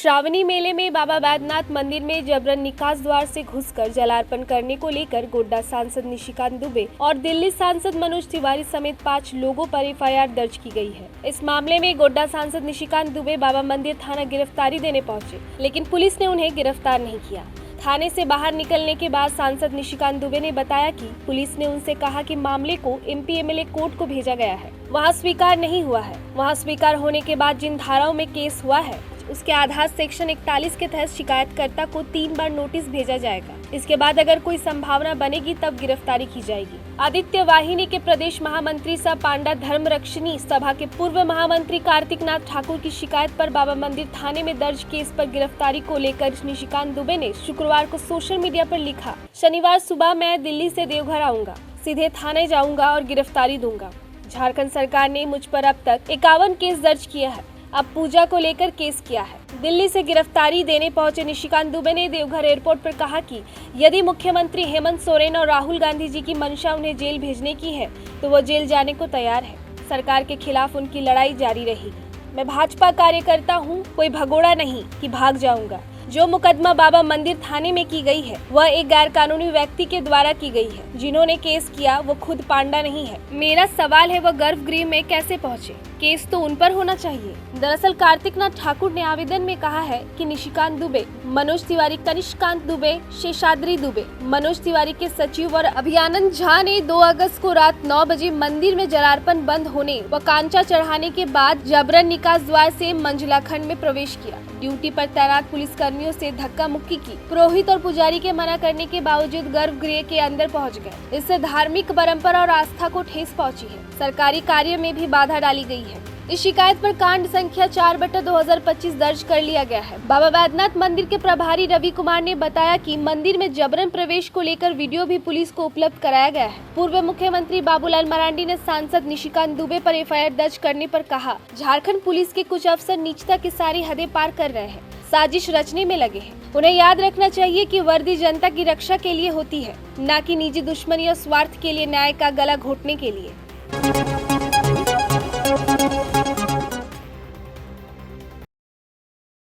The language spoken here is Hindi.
श्रावणी मेले में बाबा बैद्यनाथ मंदिर में जबरन निकास द्वार से घुसकर जलार्पण करने को लेकर गोड्डा सांसद निशिकांत दुबे और दिल्ली सांसद मनोज तिवारी समेत 5 लोगों पर एफआईआर दर्ज की गई है। इस मामले में गोड्डा सांसद निशिकांत दुबे बाबा मंदिर थाना गिरफ्तारी देने पहुंचे, लेकिन पुलिस ने उन्हें गिरफ्तार नहीं किया। थाने से बाहर निकलने के बाद सांसद निशिकांत दुबे ने बताया कि पुलिस ने उनसे कहा कि मामले को एमपी एमएलए कोर्ट को भेजा गया है, वहां स्वीकार नहीं हुआ है। वहां स्वीकार होने के बाद जिन धाराओं में केस हुआ है उसके आधार सेक्शन 41 के तहत शिकायतकर्ता को 3 बार नोटिस भेजा जाएगा। इसके बाद अगर कोई संभावना बनेगी तब गिरफ्तारी की जाएगी। आदित्य वाहिनी के प्रदेश महामंत्री सह पांडा धर्म रक्षणी सभा के पूर्व महामंत्री कार्तिक नाथ ठाकुर की शिकायत पर बाबा मंदिर थाने में दर्ज केस पर गिरफ्तारी को लेकर निशिकांत दुबे ने शुक्रवार को सोशल मीडिया पर लिखा, शनिवार सुबह मैं दिल्ली से देवघर आऊंगा, सीधे थाने जाऊंगा और गिरफ्तारी दूंगा। झारखंड सरकार ने मुझ पर अब तक 51 केस दर्ज किया है, अब पूजा को लेकर केस किया है। दिल्ली से गिरफ्तारी देने पहुंचे निशिकांत दुबे ने देवघर एयरपोर्ट पर कहा कि यदि मुख्यमंत्री हेमंत सोरेन और राहुल गांधी जी की मंशा उन्हें जेल भेजने की है तो वो जेल जाने को तैयार है। सरकार के खिलाफ उनकी लड़ाई जारी रहेगी। मैं भाजपा कार्यकर्ता हूँ, कोई भगोड़ा नहीं कि भाग जाऊंगा। जो मुकदमा बाबा मंदिर थाने में की गई है वह एक गैर कानूनी व्यक्ति के द्वारा की गई है। जिन्होंने केस किया वो खुद पांडा नहीं है। मेरा सवाल है वह गर्भगृह में कैसे पहुंचे? केस तो उन पर होना चाहिए। दरअसल कार्तिक नाथ ठाकुर ने आवेदन में कहा है कि निशिकांत दुबे, मनोज तिवारी, कनिष्कांत दुबे, शेषाद्री दुबे, मनोज तिवारी के सचिव और अभियानंद झा ने 2 अगस्त को रात 9 बजे मंदिर में जलार्पण बंद होने व कांचा चढ़ाने के बाद जबरन निकास द्वार से मंझला खंड में प्रवेश किया। ड्यूटी पर तैनात पुलिस कर्मियों से धक्का मुक्की की। पुरोहित और पुजारी के मना करने के बावजूद गर्भगृह के अंदर पहुंच गए। इससे धार्मिक परंपरा और आस्था को ठेस पहुंची है। सरकारी कार्य में भी बाधा डाली गई है। इस शिकायत पर कांड संख्या 4/2025 दर्ज कर लिया गया है। बाबा बैद्यनाथ मंदिर के प्रभारी रवि कुमार ने बताया कि मंदिर में जबरन प्रवेश को लेकर वीडियो भी पुलिस को उपलब्ध कराया गया है। पूर्व मुख्यमंत्री बाबूलाल मरांडी ने सांसद निशिकांत दुबे पर एफआईआर दर्ज करने पर कहा, झारखंड पुलिस के कुछ अफसर नीचता की सारी हदें पार कर रहे हैं, साजिश रचने में लगे हैं। उन्हें याद रखना चाहिए कि वर्दी जनता की रक्षा के लिए होती है, न कि निजी दुश्मनी और स्वार्थ के लिए न्याय का गला घोटने के लिए।